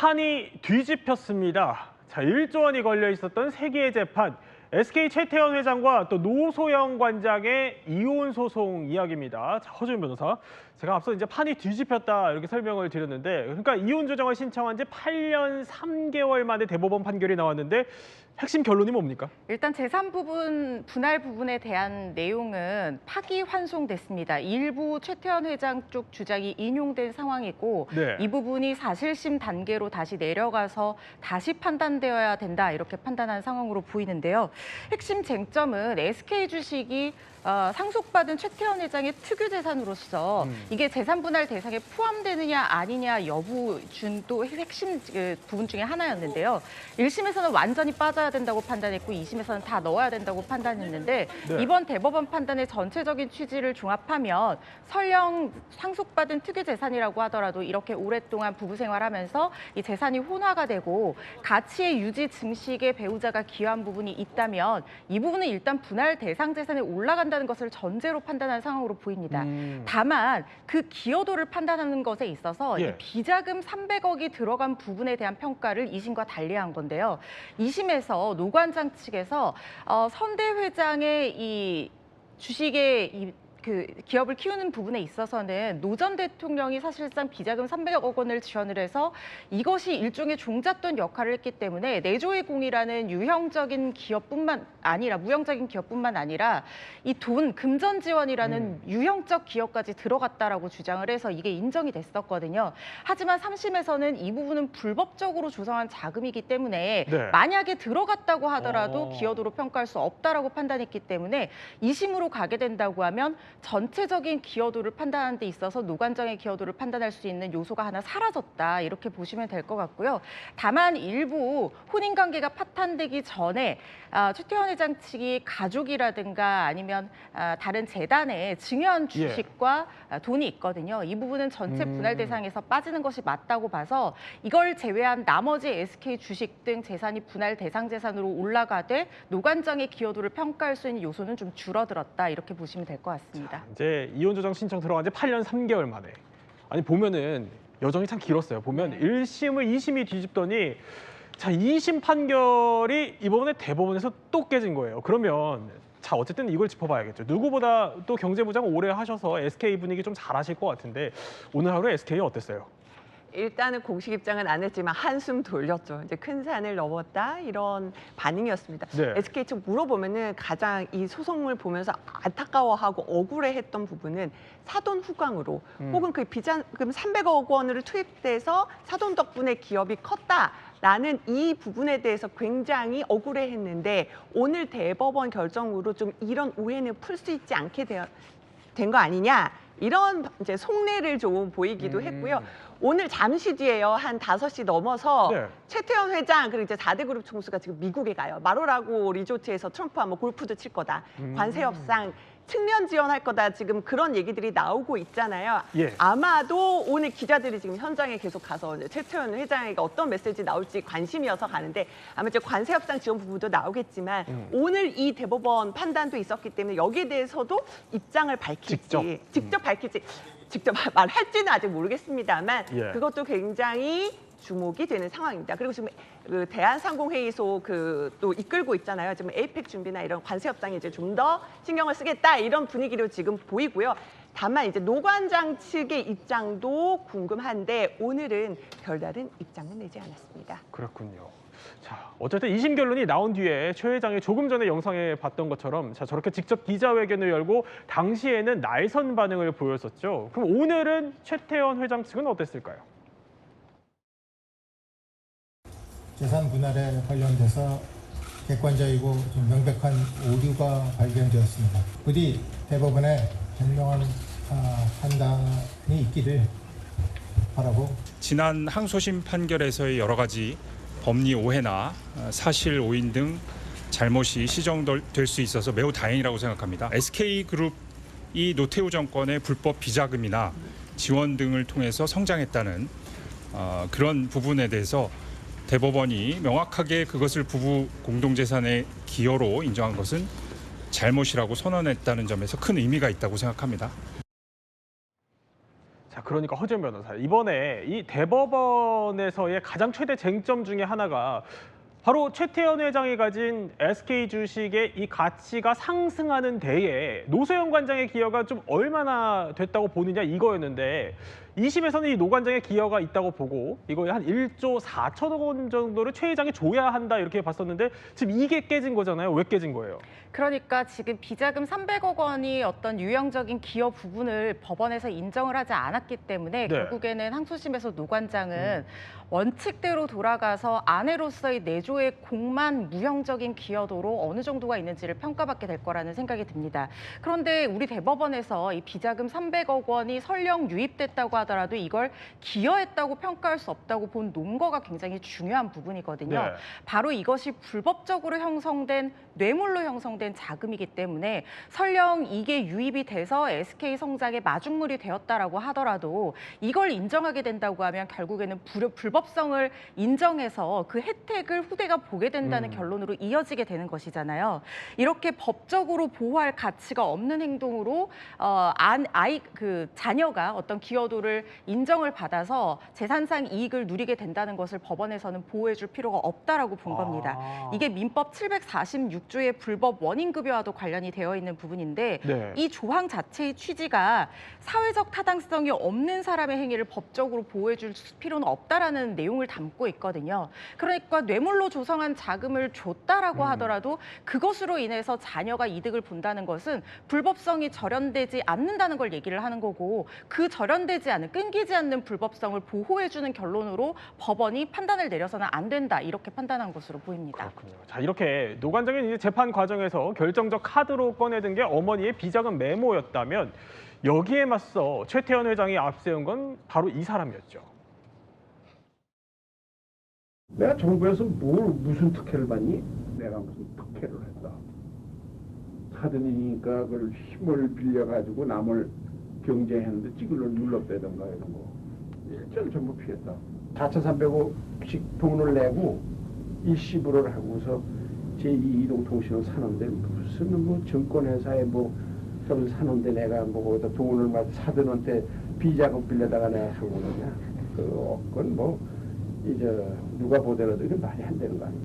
판이 뒤집혔습니다. 자, 1조 원이 걸려 있었던 세계의 재판. SK 최태원 회장과 또 노소영 관장의 이혼 소송 이야기입니다. 자, 허준 변호사. 제가 앞서 이제 판이 뒤집혔다 이렇게 설명을 드렸는데, 그러니까 이혼 조정을 신청한 지 8년 3개월 만에 대법원 판결이 나왔는데 핵심 결론이 뭡니까? 일단 재산 부분, 분할 부분에 대한 내용은 파기환송됐습니다. 일부 최태원 회장 쪽 주장이 인용된 상황이고 네. 이 부분이 사실심 단계로 다시 내려가서 다시 판단되어야 된다 이렇게 판단한 상황으로 보이는데요. 핵심 쟁점은 SK 주식이 상속받은 최태원 회장의 특유 재산으로서 이게 재산 분할 대상에 포함되느냐 아니냐 여부 준도 핵심 부분 중에 하나였는데요. 1심에서는 완전히 빠져야 된다고 판단했고 2심에서는 다 넣어야 된다고 판단했는데 네. 이번 대법원 판단의 전체적인 취지를 종합하면 설령 상속받은 특유 재산이라고 하더라도 이렇게 오랫동안 부부 생활하면서 이 재산이 혼화가 되고 가치의 유지 증식에 배우자가 기여한 부분이 있다면 이 부분은 일단 분할 대상 재산에 올라간다는 것을 전제로 판단한 상황으로 보입니다. 다만 그 기여도를 판단하는 것에 있어서 이 비자금 300억이 들어간 부분에 대한 평가를 2심과 달리한 건데요. 2심에서 노 관장 측에서 선대 회장의 이 주식의 기업을 키우는 부분에 있어서는 노 전 대통령이 사실상 비자금 300억 원을 지원을 해서 이것이 일종의 종잣돈 역할을 했기 때문에 내조의 공이라는 유형적인 기업뿐만 아니라 무형적인 기업뿐만 아니라 이 돈 금전 지원이라는 유형적 기업까지 들어갔다라고 주장을 해서 이게 인정이 됐었거든요. 하지만 3심에서는 이 부분은 불법적으로 조성한 자금이기 때문에 만약에 들어갔다고 하더라도 기여도로 평가할 수 없다라고 판단했기 때문에 2심으로 가게 된다고 하면 전체적인 기여도를 판단하는 데 있어서 노 관장의 기여도를 판단할 수 있는 요소가 하나 사라졌다 이렇게 보시면 될 것 같고요. 다만 일부 혼인관계가 파탄되기 전에 최태원 회장 측이 가족이라든가 아니면 다른 재단에 증여한 주식과 돈이 있거든요. 이 부분은 전체 분할 대상에서 빠지는 것이 맞다고 봐서 이걸 제외한 나머지 SK 주식 등 재산이 분할 대상 재산으로 올라가되 노 관장의 기여도를 평가할 수 있는 요소는 좀 줄어들었다 이렇게 보시면 될 것 같습니다. 자, 이제 이혼 조정 신청 들어간 지 8년 3개월 만에. 아니 보면은 여정이 참 길었어요. 보면 1심을 2심이 뒤집더니 자, 2심 판결이 이번에 대법원에서 또 깨진 거예요. 그러면 자, 어쨌든 이걸 짚어봐야겠죠. 누구보다 또 경제부장 오래 하셔서 SK 분위기 좀 잘 아실 것 같은데 오늘 하루 SK 어땠어요? 일단은 공식 입장은 안 했지만 한숨 돌렸죠. 이제 큰 산을 넘었다 이런 반응이었습니다. SK 측 물어보면은 가장 이 소송을 보면서 안타까워하고 억울해했던 부분은 사돈 후광으로 혹은 그 비자금 300억 원으로 투입돼서 사돈 덕분에 기업이 컸다라는 이 부분에 대해서 굉장히 억울해했는데 오늘 대법원 결정으로 좀 이런 오해는 풀 수 있지 않게 된 거 아니냐. 이런 이제 속내를 좀 보이기도 했고요. 오늘 잠시 뒤에요. 한 5시 넘어서 최태원 회장 그리고 이제 4대 그룹 총수가 지금 미국에 가요. 마로라고 리조트에서 트럼프와 뭐 골프도 칠 거다. 관세 협상 측면 지원할 거다. 지금 그런 얘기들이 나오고 있잖아요. 아마도 오늘 기자들이 지금 현장에 계속 가서 최태원 회장에게 어떤 메시지 나올지 관심이어서 가는데 아마 이제 관세 협상 지원 부분도 나오겠지만 오늘 이 대법원 판단도 있었기 때문에 여기에 대해서도 입장을 밝힐지 직접 밝힐지 직접 말할지는 아직 모르겠습니다만 그것도 굉장히 주목이 되는 상황입니다. 그리고 지금 그 대한상공회의소 또 이끌고 있잖아요. 지금 에이펙 준비나 이런 관세 협상에 이제 좀 더 신경을 쓰겠다 이런 분위기로 지금 보이고요. 다만 이제 노 관장 측의 입장도 궁금한데 오늘은 별다른 입장은 내지 않았습니다. 그렇군요. 자, 어쨌든 2심 결론이 나온 뒤에 최 회장이 조금 전에 영상에 봤던 것처럼 자, 저렇게 직접 기자회견을 열고 당시에는 날선 반응을 보였었죠. 그럼 오늘은 최태원 회장 측은 어땠을까요? 재산 분할에 관련돼서 객관적이고 좀 명백한 오류가 발견되었습니다. 부디 대법원에 현명한 판단이 있기를 바라고. 지난 항소심 판결에서의 여러 가지 법리 오해나 사실 오인 등 잘못이 시정될 수 있어서 매우 다행이라고 생각합니다. SK그룹이 노태우 정권의 불법 비자금이나 지원 등을 통해서 성장했다는 그런 부분에 대해서 대법원이 명확하게 그것을 부부 공동재산의 기여로 인정한 것은 잘못이라고 선언했다는 점에서 큰 의미가 있다고 생각합니다. 자, 그러니까 허지연 변호사, 이번에 이 대법원에서의 가장 최대 쟁점 중에 하나가 바로 최태원 회장이 가진 SK 주식의 이 가치가 상승하는 데에 노소영 관장의 기여가 좀 얼마나 됐다고 보느냐 이거였는데 2심에서는 이 노 관장의 기여가 있다고 보고 이거 한 1조 4천억 원 정도를 최 회장이 줘야 한다 이렇게 봤었는데 지금 이게 깨진 거잖아요. 왜 깨진 거예요? 그러니까 지금 비자금 300억 원이 어떤 유형적인 기여 부분을 법원에서 인정을 하지 않았기 때문에 결국에는 항소심에서 노 관장은 원칙대로 돌아가서 아내로서의 내조의 공만 무형적인 기여도로 어느 정도가 있는지를 평가받게 될 거라는 생각이 듭니다. 그런데 우리 대법원에서 이 비자금 300억 원이 설령 유입됐다고 하더라도 이걸 기여했다고 평가할 수 없다고 본 논거가 굉장히 중요한 부분이거든요. 바로 이것이 불법적으로 형성된 뇌물로 형성된 자금이기 때문에 설령 이게 유입이 돼서 SK 성장의 마중물이 되었다라고 하더라도 이걸 인정하게 된다고 하면 결국에는 불법성을 인정해서 그 혜택을 후대가 보게 된다는 결론으로 이어지게 되는 것이잖아요. 이렇게 법적으로 보호할 가치가 없는 행동으로 자녀가 어떤 기여도를 인정을 받아서 재산상 이익을 누리게 된다는 것을 법원에서는 보호해줄 필요가 없다라고 본 겁니다. 이게 민법 746조의 불법 원인급여와도 관련이 되어 있는 부분인데 이 조항 자체의 취지가 사회적 타당성이 없는 사람의 행위를 법적으로 보호해줄 필요는 없다라는 내용을 담고 있거든요. 그러니까 뇌물로 조성한 자금을 줬다라고 하더라도 그것으로 인해서 자녀가 이득을 본다는 것은 불법성이 절연되지 않는다는 걸 얘기를 하는 거고 그 절연되지 않은 끊기지 않는 불법성을 보호해주는 결론으로 법원이 판단을 내려서는 안 된다 이렇게 판단한 것으로 보입니다. 그렇군요. 자, 이렇게 노 관장이 이제 재판 과정에서 결정적 카드로 꺼내든 게 어머니의 비자금 메모였다면 여기에 맞서 최태원 회장이 앞세운 건 바로 이 사람이었죠. 내가 정부에서 무슨 특혜를 받니? 내가 무슨 특혜를 했다. 사돈이니까 그걸 힘을 빌려가지고 남을 경쟁했는데 찌글러 눌러빼던가 이런 거 일절 전부 피했다. 4,300억씩 돈을 내고 일시불을 하고서 제2이동통신을 사는데 무슨 뭐 증권회사에 뭐 저를 사는데 내가 뭐 거기다 돈을 막 사돈한테 비자금 빌려다가 내가 한 거냐? 그건 뭐 이제 누가 보더라도 이게 말이 안 되는 거 아니에요.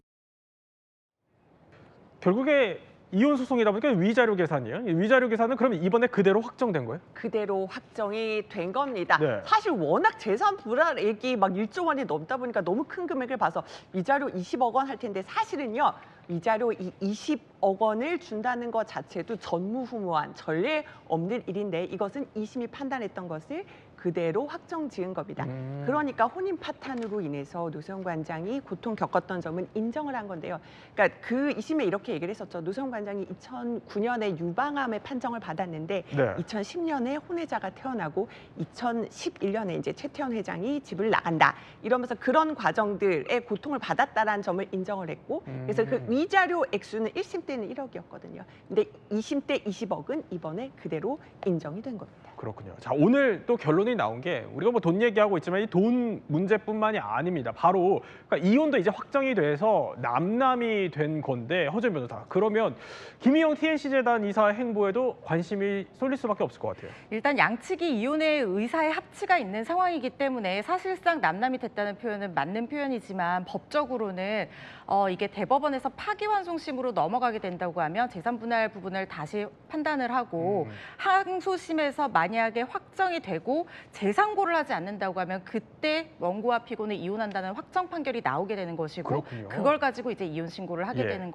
결국에 이혼 소송이다 보니까 위자료 계산이에요. 위자료 계산은 그러면 이번에 그대로 확정된 거예요? 그대로 확정이 된 겁니다. 네. 사실 워낙 재산 불이익이 막 1조 원이 넘다 보니까 너무 큰 금액을 봐서 위자료 20억 원 할 텐데 사실은요. 위자료 20억 원을 준다는 것 자체도 전무후무한 전례 없는 일인데 이것은 2심이 판단했던 것을 그대로 확정 지은 겁니다. 그러니까 혼인 파탄으로 인해서 노소영 관장이 고통 겪었던 점은 인정을 한 건데요. 그러니까 그 2심에 이렇게 얘기를 했었죠. 노소영 관장이 2009년에 유방암의 판정을 받았는데 2010년에 혼외자가 태어나고 2011년에 이제 최태원 회장이 집을 나간다. 이러면서 그런 과정들의 고통을 받았다라는 점을 인정을 했고 그래서 그 위자료 액수는 1심 때는 1억이었거든요. 근데 2심 때 20억은 이번에 그대로 인정이 된 겁니다. 그렇군요. 자, 오늘 또 결론이 나온 게 우리가 뭐 돈 얘기하고 있지만 이 돈 문제뿐만이 아닙니다. 바로 그러니까 이혼도 이제 확정이 돼서 남남이 된 건데 허지연 변호사. 그러면 김희영 TNC 재단 이사 행보에도 관심이 쏠릴 수밖에 없을 것 같아요. 일단 양측이 이혼의 의사의 합치가 있는 상황이기 때문에 사실상 남남이 됐다는 표현은 맞는 표현이지만 법적으로는 이게 대법원에서 파기환송심으로 넘어가게 된다고 하면 재산분할 부분을 다시 판단을 하고 항소심에서 만약에 확정이 되고 재상고를 하지 않는다고 하면 그때 원고와 피고는 이혼한다는 확정 판결이 나오게 되는 것이고 그렇군요. 그걸 가지고 이제 이혼 신고를 하게 되는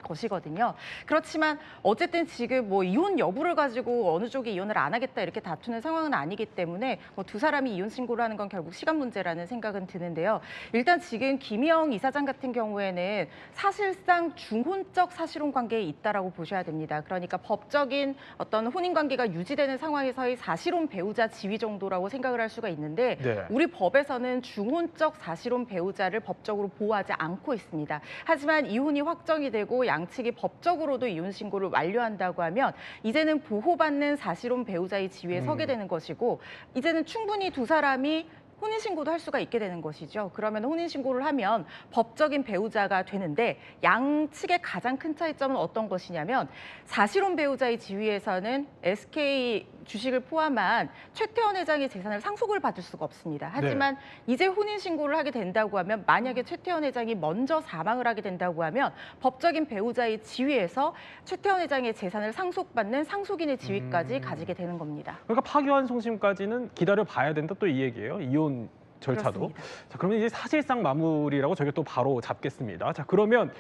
것이거든요. 그렇지만 어쨌든 지금 뭐 이혼 여부를 가지고 어느 쪽이 이혼을 안 하겠다 이렇게 다투는 상황은 아니기 때문에 뭐 두 사람이 이혼 신고를 하는 건 결국 시간 문제라는 생각은 드는데요. 일단 지금 김희영 이사장 같은 경우에는 사실상 중혼적 사실혼 관계에 있다라고 보셔야 됩니다. 그러니까 법적인 어떤 혼인 관계가 유지되는 상황에서의 사실혼 배우자 지위 정도라고 생각을 할 수가 있는데 우리 법에서는 중혼적 사실혼 배우자를 법적으로 보호하지 않고 있습니다. 하지만 이혼이 확정이 되고 양측이 법적으로도 이혼 신고를 완료한다고 하면 이제는 보호받는 사실혼 배우자의 지위에 서게 되는 것이고 이제는 충분히 두 사람이 혼인신고도 할 수가 있게 되는 것이죠. 그러면 혼인신고를 하면 법적인 배우자가 되는데 양측의 가장 큰 차이점은 어떤 것이냐면 사실혼 배우자의 지위에서는 SK 주식을 포함한 최태원 회장의 재산을 상속을 받을 수가 없습니다. 하지만 이제 혼인 신고를 하게 된다고 하면 만약에 최태원 회장이 먼저 사망을 하게 된다고 하면 법적인 배우자의 지위에서 최태원 회장의 재산을 상속받는 상속인의 지위까지 가지게 되는 겁니다. 그러니까 파기환송심까지는 기다려 봐야 된다 또 이 얘기예요. 이혼 절차도. 그렇습니다. 자, 그러면 이제 사실상 마무리라고 저희가 또 바로 잡겠습니다. 자, 그러면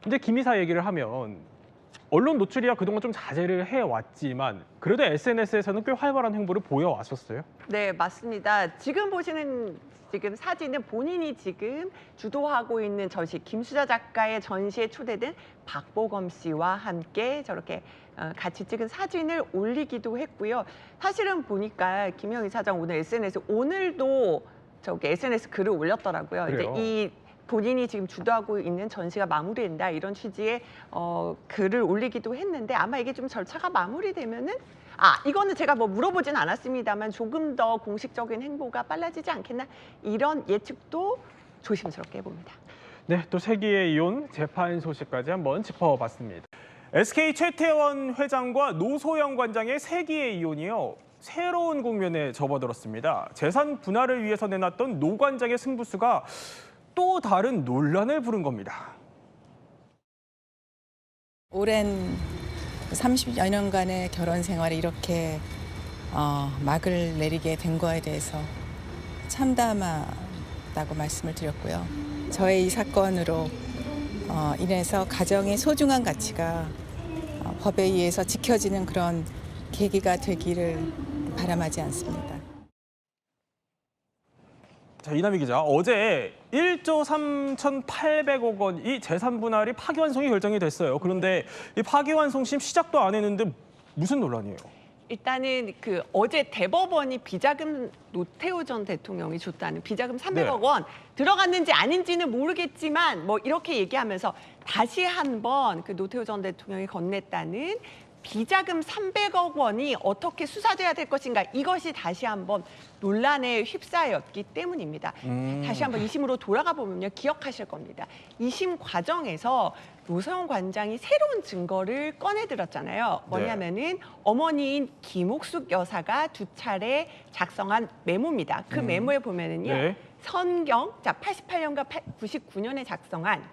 이제 김 이사 얘기를 하면 언론 노출이야 그동안 좀 자제를 해왔지만 그래도 SNS에서는 꽤 활발한 행보를 보여왔었어요. 네, 맞습니다. 지금 보시는 사진은 본인이 지금 주도하고 있는 전시, 김수자 작가의 전시에 초대된 박보검 씨와 함께 저렇게 같이 찍은 사진을 올리기도 했고요. 사실은 보니까 김영희 사장 오늘 SNS 오늘도 SNS 글을 올렸더라고요. 그래요? 이제 이 본인이 지금 주도하고 있는 전시가 마무리된다 이런 취지의 글을 올리기도 했는데 아마 이게 좀 절차가 마무리되면은 이거는 제가 뭐 물어보진 않았습니다만 조금 더 공식적인 행보가 빨라지지 않겠나 이런 예측도 조심스럽게 해봅니다. 네, 또 세기의 이혼 재판 소식까지 한번 짚어봤습니다. SK 최태원 회장과 노소영 관장의 세기의 이혼이요. 새로운 국면에 접어들었습니다. 재산 분할을 위해서 내놨던 노 관장의 승부수가 또 다른 논란을 부른 겁니다. 오랜 30여 년간의 결혼 생활에 이렇게 막을 내리게 된 거에 대해서 참담하다고 말씀을 드렸고요. 저의 이 사건으로 인해서 가정의 소중한 가치가 법에 의해서 지켜지는 그런 계기가 되기를 바람하지 않습니다. 자, 이남희 기자, 어제 1조 3,800억 원이 재산 분할이 파기환송이 결정이 됐어요. 그런데 이 파기환송심 시작도 안 했는데 무슨 논란이에요? 일단은 어제 대법원이 비자금 노태우 전 대통령이 줬다는 비자금 300억 원 들어갔는지 아닌지는 모르겠지만 뭐 이렇게 얘기하면서 다시 한번 노태우 전 대통령이 건넸다는 비자금 300억 원이 어떻게 수사돼야 될 것인가 이것이 다시 한번 논란에 휩싸였기 때문입니다. 다시 한번 2심으로 돌아가 보면요. 기억하실 겁니다. 2심 과정에서 노소영 관장이 새로운 증거를 꺼내들었잖아요. 뭐냐면은 어머니인 김옥숙 여사가 2차례 작성한 메모입니다. 그 메모에 보면은요. 선경, 88년과 99년에 작성한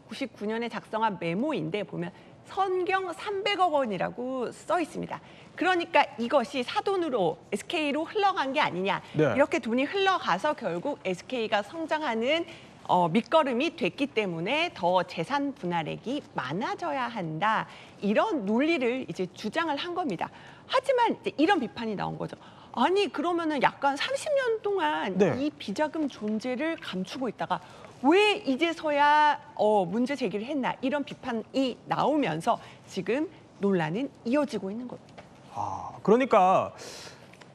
99년에 작성한 메모인데 보면 선경 300억 원이라고 써 있습니다. 그러니까 이것이 사돈으로 SK로 흘러간 게 아니냐. 이렇게 돈이 흘러가서 결국 SK가 성장하는 밑거름이 됐기 때문에 더 재산 분할액이 많아져야 한다. 이런 논리를 이제 주장을 한 겁니다. 하지만 이제 이런 비판이 나온 거죠. 아니 그러면은 약간 30년 동안 이 비자금 존재를 감추고 있다가 왜 이제서야 문제 제기를 했나 이런 비판이 나오면서 지금 논란은 이어지고 있는 겁니다. 그러니까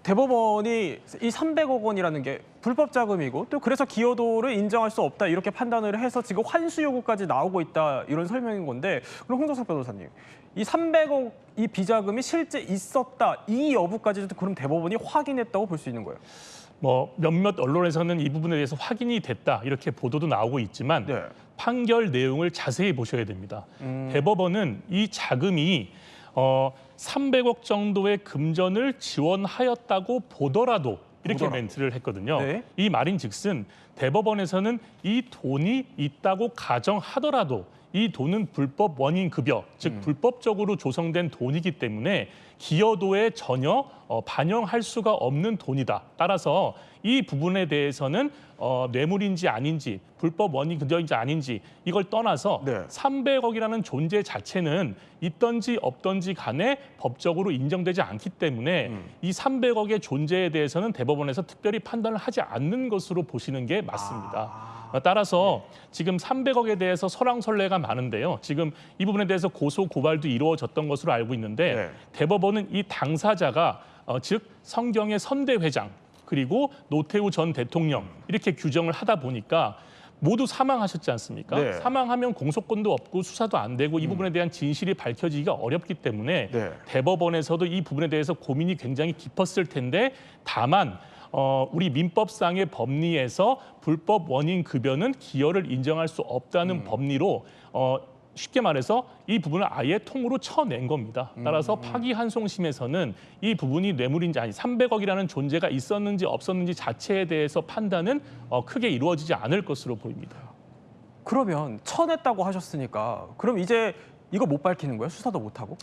대법원이 이 300억 원이라는 게 불법 자금이고 또 그래서 기여도를 인정할 수 없다 이렇게 판단을 해서 지금 환수 요구까지 나오고 있다 이런 설명인 건데 그럼 홍정석 변호사님 이 300억 이 비자금이 실제 있었다 이 여부까지도 그럼 대법원이 확인했다고 볼 수 있는 거예요? 뭐 몇몇 언론에서는 이 부분에 대해서 확인이 됐다 이렇게 보도도 나오고 있지만 판결 내용을 자세히 보셔야 됩니다. 대법원은 이 자금이 300억 정도의 금전을 지원하였다고 보더라도 이렇게 멘트를 했거든요. 이 말인즉슨 대법원에서는 이 돈이 있다고 가정하더라도 이 돈은 불법 원인 급여, 즉 불법적으로 조성된 돈이기 때문에 기여도에 전혀 반영할 수가 없는 돈이다. 따라서 이 부분에 대해서는 뇌물인지 아닌지 불법 원인 급여인지 아닌지 이걸 떠나서 300억이라는 존재 자체는 있던지 없던지 간에 법적으로 인정되지 않기 때문에 이 300억의 존재에 대해서는 대법원에서 특별히 판단을 하지 않는 것으로 보시는 게 맞습니다. 따라서 지금 300억에 대해서 설왕설래가 많은데요. 지금 이 부분에 대해서 고소 고발도 이루어졌던 것으로 알고 있는데 대법원은 이 당사자가 즉 성경의 선대 회장 그리고 노태우 전 대통령 이렇게 규정을 하다 보니까 모두 사망하셨지 않습니까? 사망하면 공소권도 없고 수사도 안 되고 이 부분에 대한 진실이 밝혀지기가 어렵기 때문에 대법원에서도 이 부분에 대해서 고민이 굉장히 깊었을 텐데 다만 우리 민법상의 법리에서 불법 원인 급여는 기여를 인정할 수 없다는 법리로 쉽게 말해서 이 부분을 아예 통으로 쳐낸 겁니다. 따라서 파기환송심에서는 이 부분이 뇌물인지 아니 300억이라는 존재가 있었는지 없었는지 자체에 대해서 판단은 크게 이루어지지 않을 것으로 보입니다. 그러면 쳐냈다고 하셨으니까 그럼 이제 이거 못 밝히는 거예요? 수사도 못 하고?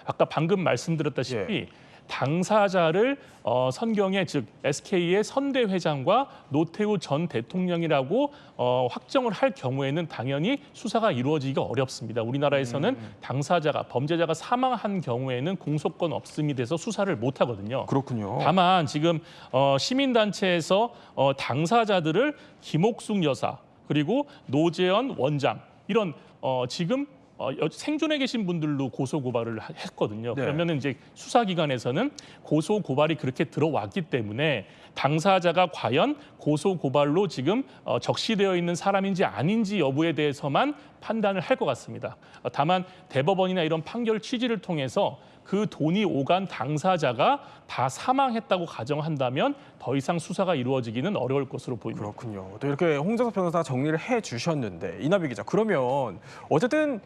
아까 방금 말씀드렸다시피 당사자를 선경의 즉 SK의 선대 회장과 노태우 전 대통령이라고 확정을 할 경우에는 당연히 수사가 이루어지기가 어렵습니다. 우리나라에서는 당사자가 범죄자가 사망한 경우에는 공소권 없음이 돼서 수사를 못 하거든요. 그렇군요. 다만 지금 시민단체에서 당사자들을 김옥숙 여사 그리고 노재현 원장 이런 지금 생존해 계신 분들로 고소 고발을 했거든요. 네. 그러면 이제 수사기관에서는 고소 고발이 그렇게 들어왔기 때문에 당사자가 과연 고소 고발로 지금 적시되어 있는 사람인지 아닌지 여부에 대해서만 판단을 할 것 같습니다. 다만 대법원이나 이런 판결 취지를 통해서 그 돈이 오간 당사자가 다 사망했다고 가정한다면 더 이상 수사가 이루어지기는 어려울 것으로 보입니다. 그렇군요. 또 이렇게 홍정석 변호사가 정리를 해주셨는데 이나비 기자, 그러면 어쨌든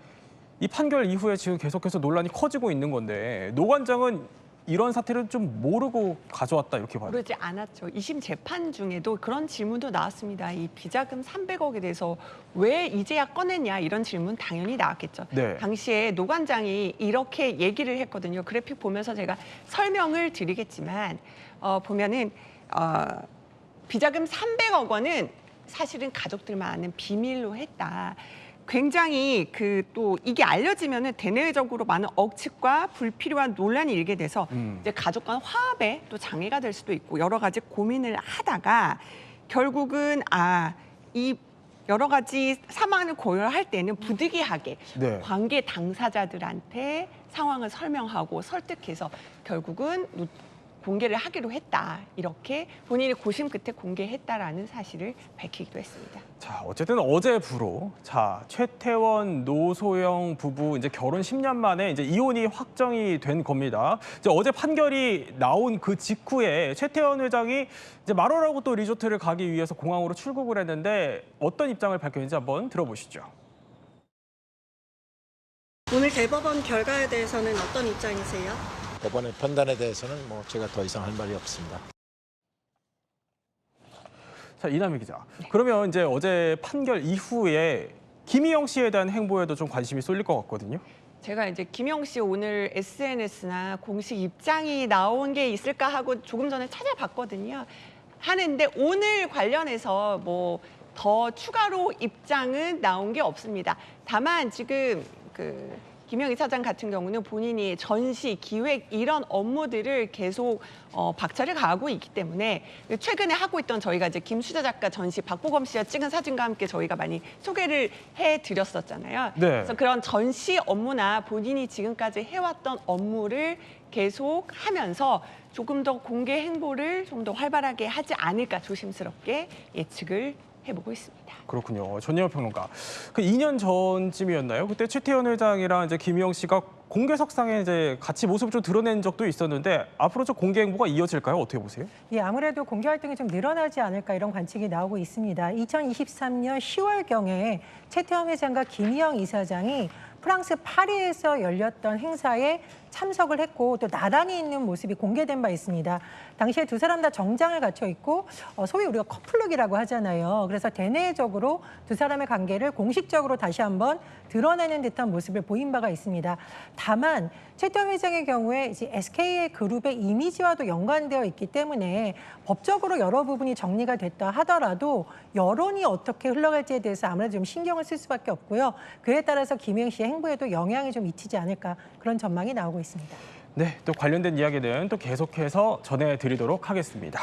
이 판결 이후에 지금 계속해서 논란이 커지고 있는 건데 노 관장은 이런 사태를 좀 모르고 가져왔다 이렇게 봐요. 모르지 않았죠. 2심 재판 중에도 그런 질문도 나왔습니다. 이 비자금 300억에 대해서 왜 이제야 꺼냈냐 이런 질문 당연히 나왔겠죠. 네. 당시에 노 관장이 이렇게 얘기를 했거든요. 그래픽 보면서 제가 설명을 드리겠지만 보면은 비자금 300억 원은 사실은 가족들만 아는 비밀로 했다. 굉장히 또 이게 알려지면은 대내적으로 많은 억측과 불필요한 논란이 일게 돼서 이제 가족 간 화합에 또 장애가 될 수도 있고 여러 가지 고민을 하다가 결국은 이 여러 가지 사안을 고려할 때는 부득이하게 네. 관계 당사자들한테 상황을 설명하고 설득해서 결국은 공개를 하기로 했다. 이렇게 본인이 고심 끝에 공개했다라는 사실을 밝히기도 했습니다. 자, 어쨌든 어제부로 최태원, 노소영 부부 이제 결혼 10년 만에 이제 이혼이 확정이 된 겁니다. 이제 어제 판결이 나온 그 직후에 최태원 회장이 이제 마로라고 또 리조트를 가기 위해서 공항으로 출국을 했는데 어떤 입장을 밝혔는지 한번 들어보시죠. 오늘 대법원 결과에 대해서는 어떤 입장이세요? 법원의 판단에 대해서는 제가 더 이상 할 말이 없습니다. 자, 이남희 기자. 그러면 이제 어제 판결 이후에 김희영 씨에 대한 행보에도 좀 관심이 쏠릴 것 같거든요. 제가 이제 김영 씨 오늘 SNS나 공식 입장이 나온 게 있을까 하고 조금 전에 찾아봤거든요. 하는데 오늘 관련해서 더 추가로 입장은 나온 게 없습니다. 다만 지금 김영 이사장 같은 경우는 본인이 전시, 기획 이런 업무들을 계속 박차를 가하고 있기 때문에 최근에 하고 있던 저희가 이제 김수자 작가 전시 박보검 씨가 찍은 사진과 함께 저희가 많이 소개를 해드렸었잖아요. 네. 그래서 그런 전시 업무나 본인이 지금까지 해왔던 업무를 계속 하면서 조금 더 공개 행보를 좀 더 활발하게 하지 않을까 조심스럽게 예측을 해보고 있습니다. 그렇군요. 전예원 평론가. 그 2년 전쯤이었나요? 그때 최태원 회장이랑 이제 김희영 씨가 공개석상에 이제 같이 모습을 좀 드러낸 적도 있었는데 앞으로 좀 공개 행보가 이어질까요? 어떻게 보세요? 예, 아무래도 공개 활동이 좀 늘어나지 않을까 이런 관측이 나오고 있습니다. 2023년 10월경에 최태원 회장과 김희영 이사장이 프랑스 파리에서 열렸던 행사에 참석을 했고 또 나란히 있는 모습이 공개된 바 있습니다. 당시에 두 사람 다 정장을 갖춰 있고 소위 우리가 커플룩이라고 하잖아요. 그래서 대내적으로 두 사람의 관계를 공식적으로 다시 한번 드러내는 듯한 모습을 보인 바가 있습니다. 다만 최태원 회장의 경우에 이제 SK 그룹의 이미지와도 연관되어 있기 때문에 법적으로 여러 부분이 정리가 됐다 하더라도 여론이 어떻게 흘러갈지에 대해서 아무래도 좀 신경을 쓸 수밖에 없고요. 그에 따라서 김영 씨의 행보에도 영향이 좀 미치지 않을까 그런 전망이 나오고 있습니다. 네, 또 관련된 이야기는 또 계속해서 전해드리도록 하겠습니다.